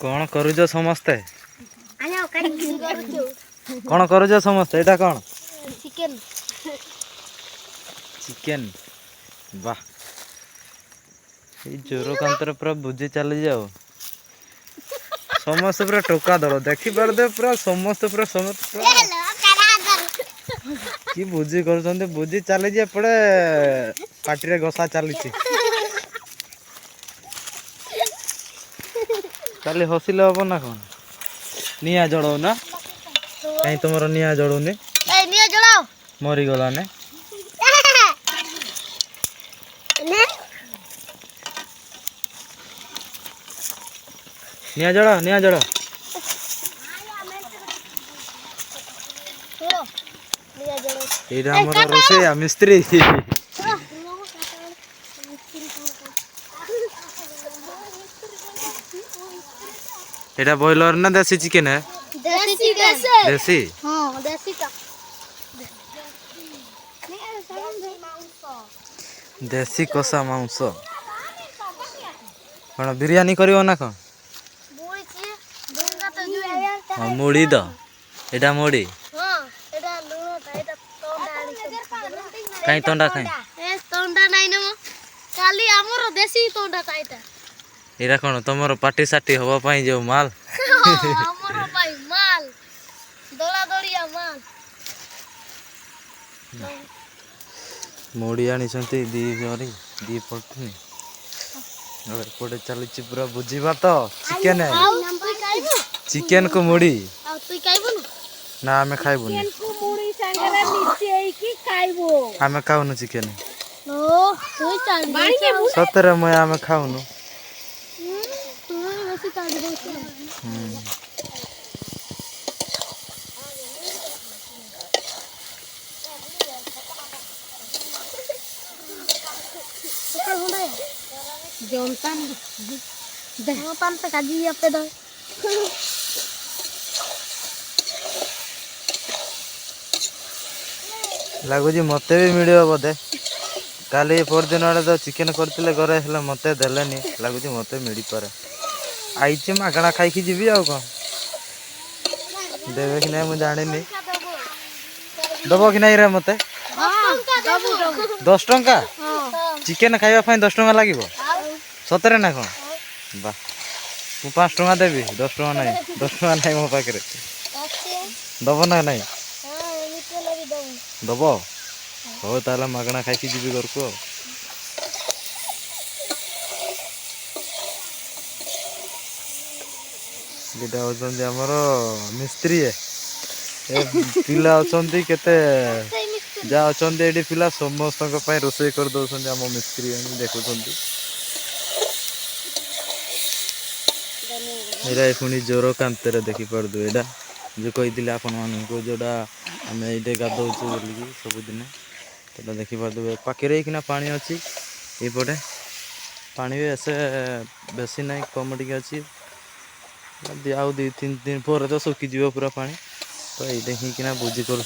कौन करुज समस्ते कौन करुज समस्ते एटा कौन चिकन चिकन वाह जोर कांतर पूरा बुझी चली जाओ समस्त पूरा टोका दल देखी पार दे पूरा समस्त पूरा समस्त कि बुझी कर बुझी चली एपटे पार्टी घसा चली खाली हसिले हम ना कौन निआ जड़ो ना कहीं तुम निआ जड़ूनी मरीगला ने निआ जड़ ये रोसे मिस्त्री एटा बॉयलर ना देसी चिकन है देसी हाँ देसी का देसी कषा मांस कौन बिरयानी करियो ना कौन हाँ मुड़ी द एटा मुड़ी कहीं तंडा कहीं तंडा नाइन काली आमर देसी तंडा ताइटा एरा कौन तुम पार्टी साटी हवा पाई जो माल आमर भाई माल दौड़ा दौड़िया माल मुड़ी आनी दी जरी दी पटनी एपटे चली पूरा बुझीबा तो चिकेन है चिकेन को मुड़ी ना आमे खाइबुनी आमे खाउनु चिकेन सतरे मैं आमे खाउनु लगुच मत भी मिल बोधे काली परदिन आड़े तो चिकेन करते घरे हेल्ले मत देलेनी लगुच मत मिल पारे आई मगणा खाई जीवी आ कौन देवे कि नहीं मुझे जानी दब कि नहीं रे मत 10 टंका चिकेन खाइबा 10 टंका लगे सतरे ना कौन वाह मु 5 टंका देवी 10 टंका नहीं 10 टंका नहीं मो पाखे दब ना नहीं दब हो ताला मगणा खाई जीवी घर को ये आमर मिस्त्री पिला अच्छा केते जा अच्छा ये पिला समस्त रोसे कर दौरान आम मिस्त्री देखुं ये पुणी जोर कांतर देखिपार यहाँ जो कही आपण मानक जोटा आम ये गाधौचु बोलिकी सबुदिन तो देखिपार पाखे किना पानी अच्छी ये पानी भी ऐसे बेसी ना कम टी अच्छी आउ 2-3 दिन पर तो सुखीज पूरा पानी तो ये देखिना भोजी कर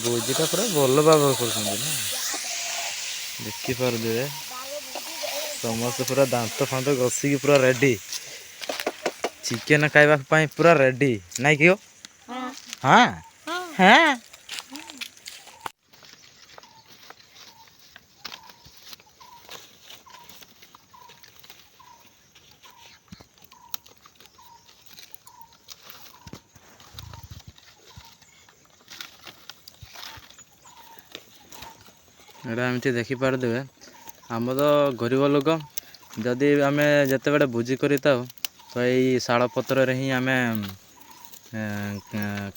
भोजीटा पूरा भल भाव कर देखिपार समस्त पूरा दांत फांत घसिकी पूरा रेडी चिकेन खाइबा पूरा रेडी नाई कि हाँ हाँ एटा एमती देखिपारे आम तो गरीब लोक जदि आम जिते बड़े भोजी कर तो यही शाल पत्र ही आम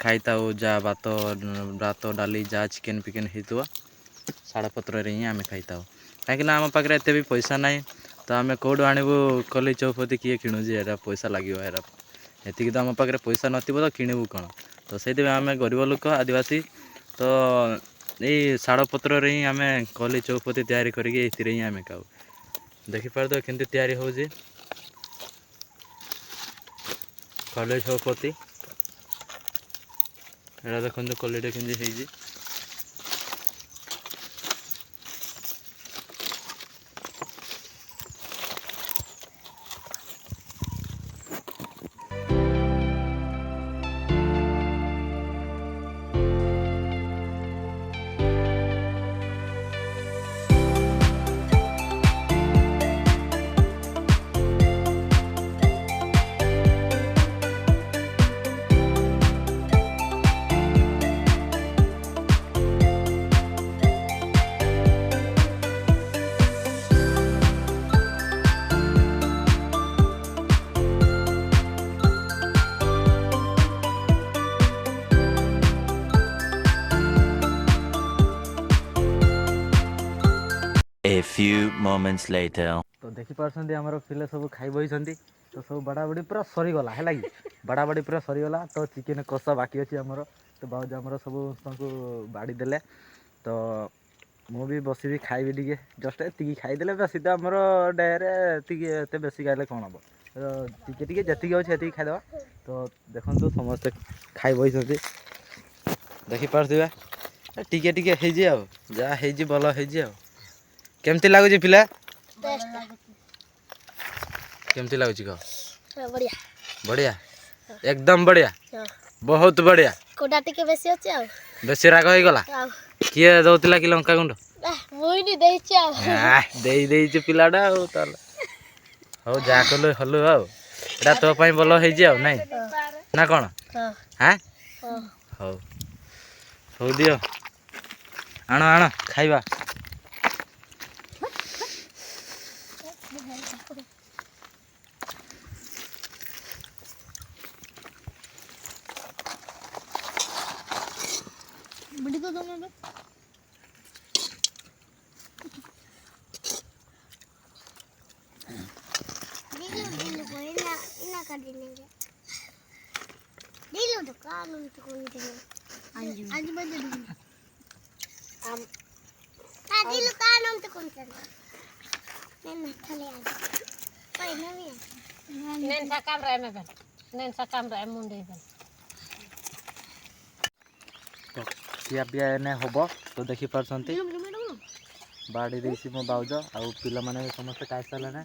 खाई जा भात भात डाली जा चिकेन फिकेन होता शाल पत्र ही आम खाई कहीं आम पाखे एत भी पैसा ना तो आम कौटू आणबू कली चौपती किए किणुचे पैसा लगे एति तो आम पाखे पैसा नथिबो तो किणबू कौन तो से आम गरीब लोक आदिवासी तो यही शाल पत्र ही आम कली चौपती तैयारी करके ही आम खाऊ देखिपार तो केमती तैयारी होची कली चौपती एटा देखो कलीटा केमती few moments later. तो देखी पार्छन्ती हमर पिले सब खाई बइछन्ती तो सब बाड़ाबाड़ी पूरा सरीगला है लगी बाड़ाबाड़ी पूरा सरीगला तो चिकेन कषा बाकी अच्छी हमर तो भाउज हमर सब बाड़ी देले तो मु भी बसबी खाइबी टिके जस्ट एतिकी खाइदेले बेसी तो हमर डेरे एतिकी एते बेसी खाइले कोन हबो टिके टिके जतिकी अछि एतिकी खाइदबा तो देखंतु समस्त खाइ बइछन्ती देखि पारथिबा टिके टिके हेइ जे आ जा हेइ जे भलो हेइ जे आ केमती लागु जे पिला केमती लागु कह बढ़िया बढ़िया एकदम बढ़िया बहुत बढ़िया कोडा टिके बेसी अछि आ बेसी राग होई गला किए दउतिला कि लंका गुंड मुइनी देइछि आ देई देई जे पिलाडा हो ताल हो जा कलो हलो आ एडा तो पई बोलो हेइ जे आ नै ना कोन हैं हो हो दियो आनो आनो खाइबा बड़ी तो दम में दिलो कोई ना इना कर देंगे दिलो तो कानून तो कोई देंगे आज बजे हम दिलो कानून तो कौन कर मैं थले आ कोई नहीं नेन सकम रे में बन नेन सकम रे मुंडे बन तो किया पिया एने होबो तो देखि पारछन्ती बाड़ी देसी मो बाउज आउ पिला माने समस्त खाइ सारले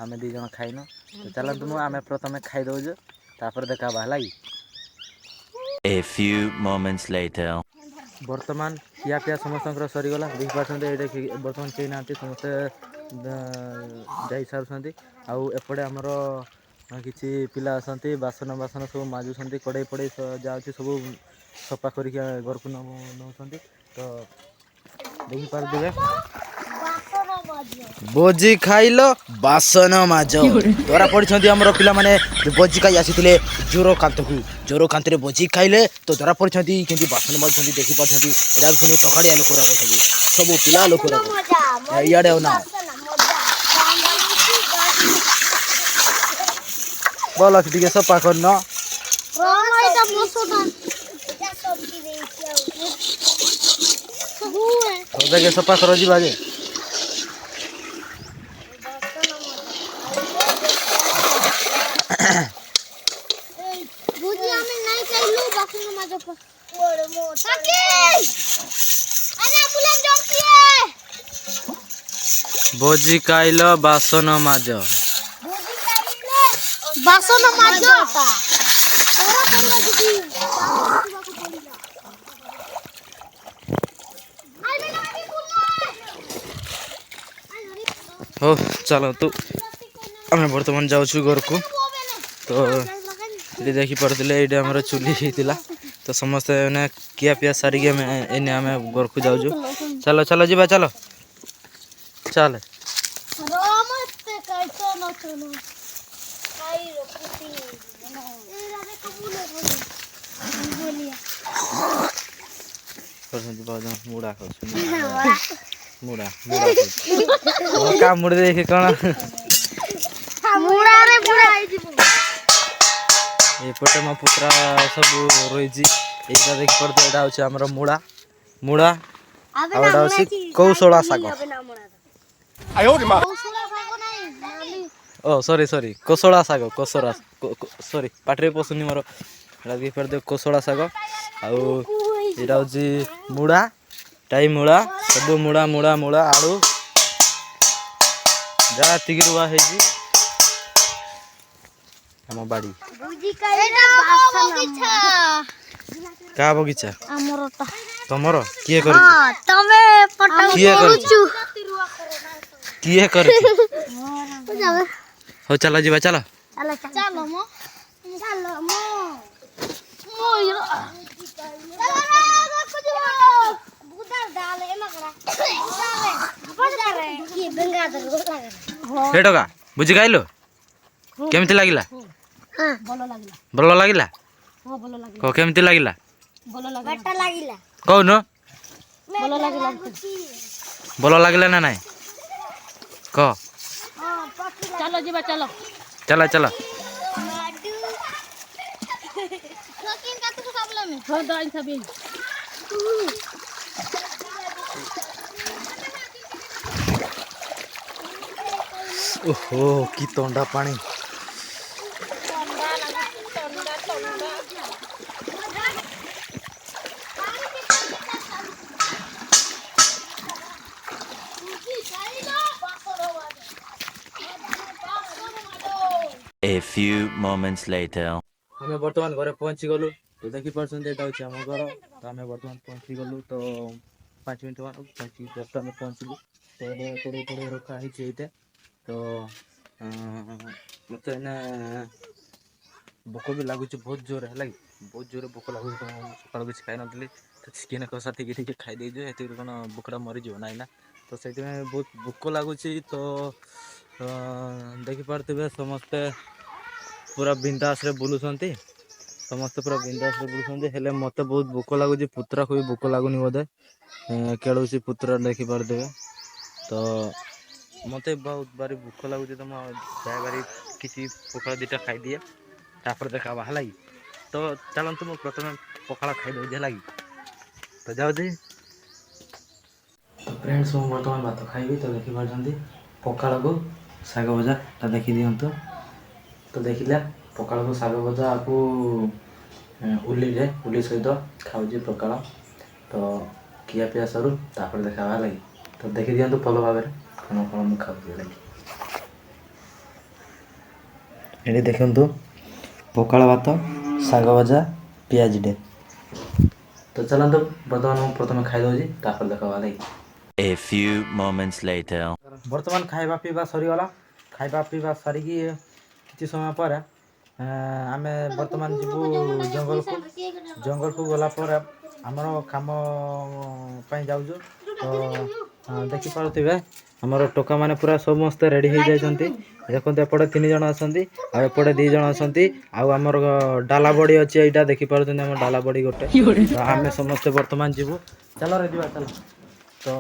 आमे दी जण खाइनो तो चलंतु मु आमे प्रथमे खाइ दउजो तापर देखा बा लागि A few moments later. वर्तमान किया पिया समस्त सरी गला देख पारछन्ती एडे वर्तमान केही नांती समस्त जाई सारछन्ती आउ एपडे हमर किछि पिला असंती बासन बासन सब माजुछन्ती कड़ाई पड़े जाउछि सब सफा करिक घर को नउछन्ती तो देखि पार दिबे बोजी खाइलो बासन माज द्वारा पड़छन्ती हमर पिला माने बोजी खाइ आसीथिले जोरो कांतरे बोजी खाइले तो द्वारा पड़छन्ती केंती बासन माजछन्ती देखि पाछन्ती एडा सुनी टकाडिया लोक राको सब पिला लोक राको याडे ना बोला कि सफा करन तो देखे सफा कर जी बाजे बुझी हमें नहीं कहलू बाकी मजा पर ओरे मोटा अरे बुला जोकिए बोजी खाइलो बासन माज बुझी कहले बासन माजो तोरा करवा दीदी हो चलो तू आम बर्तमान जाऊँ घर को तो ये देखी पड़ते ये आम चुली होता तो समस्ते ने किया पिया सारिक एने आम घर को जाऊँ चलो चलो जीवा चलो चल मुड़ा मुड़ा मुड़ा का मुड़ देखे कौन एपटे मो पुत्रा सब रही देख पड़ते यहाँ हूँ आम मुड़ा मुड़ा कौशला शाग ओ सॉरी सॉरी कोसला शाग कोसरा सॉरी पाटे पशुनी मोर देख पड़ते कोसला शाग आउ यहाँ हूँ मुड़ा टाई मुड़ा सब मुड़ा मुड़ा मुड़ा आलू जहाँ तिक रुआ है आम बाड़ी का बगीचा तमर किए कर किए कर हो चलो जीवा चलो चलो मो चलो मो का बुझी खाइल केमती लगिला भल लगिला को केमती लगिला कौन भल लगिला ना नाई कह चलो जीवा चलो चला चला शौकीन का तू सब में हो दो सभी ओहो की तंडा पानी A few moments later. हमें वर्तमान घरे पहुंची गलु तो देखी पार्सन एटा होची हम घर तो हमें वर्तमान पहुंची गलु तो 5 मिनिट बाद पहुंची जस्ट हमें पहुंचलु तो थोड़ी थोड़ी रखा ही एते तो मते ना भोक भी लागुच बहुत जोर है बहुत जोर भोक लागुच तो सकाळ किछ खाई नथली तो चिकन कसा ठीक खाई दे जो एते कोन भोकड़ा मरी जो ना ना तो सेति में बहुत भोक लागुच तो देखि पारथिबे समस्त पूरा बिंदास रे बुलुसंती समस्त पूरा बिंदास रे बुलुसंती हेले मते बहुत भोक लागुची पुत्रा को भी भोक लागुनी बोधे केळुसी पुत्रा देखि पारथिबे तो मते बहुत बारी भोक लागुची तो म जाय बारी किछि पखाळ दिटा खाई दिए तापर देखा हला तो चलंतु मु प्रथमे पखाळ खाई दो जे लागी तो जाउ दे तो फ्रेंड्स मु वर्तमान भात खाइबी तो देखि पारछंती पखाळ को साग भजा ता देखि दियंतो तो देखिला पखाळ को साग भजा आपु उली सहित खाऊजी पखाळ तो किया पिया सरू तापर देखा लगी तो देखि दियंतो पलो भाबे कोन कोन मु खाऊजी लगी एडी देखंतु पखाळ भात साग भजा पियाज डे तो चलंतो वर्तमान प्रथमे खाइ दोजी तापर देखा लगी A few moments later. वर्तमान खाइबा पीबा सरी गला खाइबा पीबा सरी की किछि समय पर आमे वर्तमान जीवु जंगल को गला पर हमर काम पई जाउजो तो देखि पारथिबे हमर टोका माने पूरा समस्त रेडी हो जाय जंती देखंते एपडे 3 जण असंती आ एपडे 2 जण असंती आ हमर डाला बडी अछि एटा देखि पारथुन हमर डाला बडी गोटे तो आमे समस्त वर्तमान जीवु चलो रे दिवा चलो तो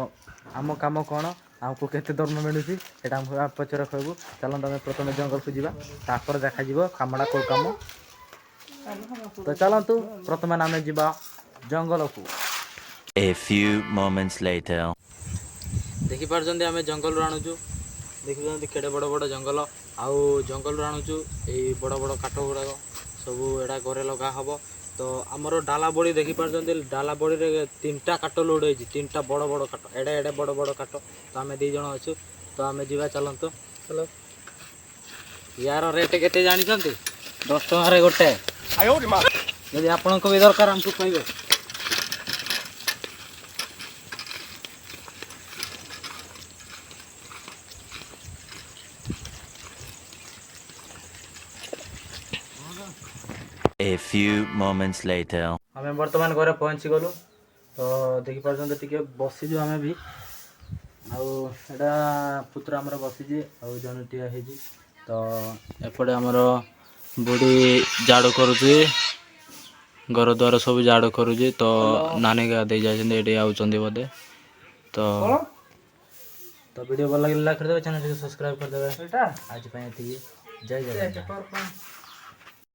आम काम कौन आमको केते दरम मिलूसी एटा हम पचरे कहबू चलो तमे प्रथमे जंगल को जीवा तापर देखा जीवो कामडा को काम तो चलंतु प्रथमे नामे जीवा जंगल को A few moments later. देखि पारजंदी आमे जंगल आणुचु देखिजंदी केडे बड़ बड़ जंगल आउ जंगल आणुचु ए बड़ बड़ काठ गुडा सब एडा घरे लगा हबो तो आमर डाला बड़ी देखि पारजंदी डाला बड़ी रे 3टा काठ लोड होई 3टा बड़ बड़ काठ एडे एडे बड़ बड़ काठ तो आमे 2 जण अछु तो आमे जीवा चलंतो चलो यार रेट केते जानि छंती 10 टका रे गोटे आयो रे मां यदि आपन को भी दरकार हमको कहबे A few moments later. हमें वर्तमान घरे पहुंची गलु तो देखि पारछन टिके बसी जो हमें भी आउ एटा पुत्र हमर बसी जे आउ जन टिया हे जी तो एपडे हमर बॉडी जाडो करूची घर द्वार सब जाडो करूची तो नानी का दे जाय छन एडी आउचंदी बदे तो वीडियो भल लागिला लाइक कर देबे चैनल को सब्सक्राइब कर देबे आज पय एती जय जय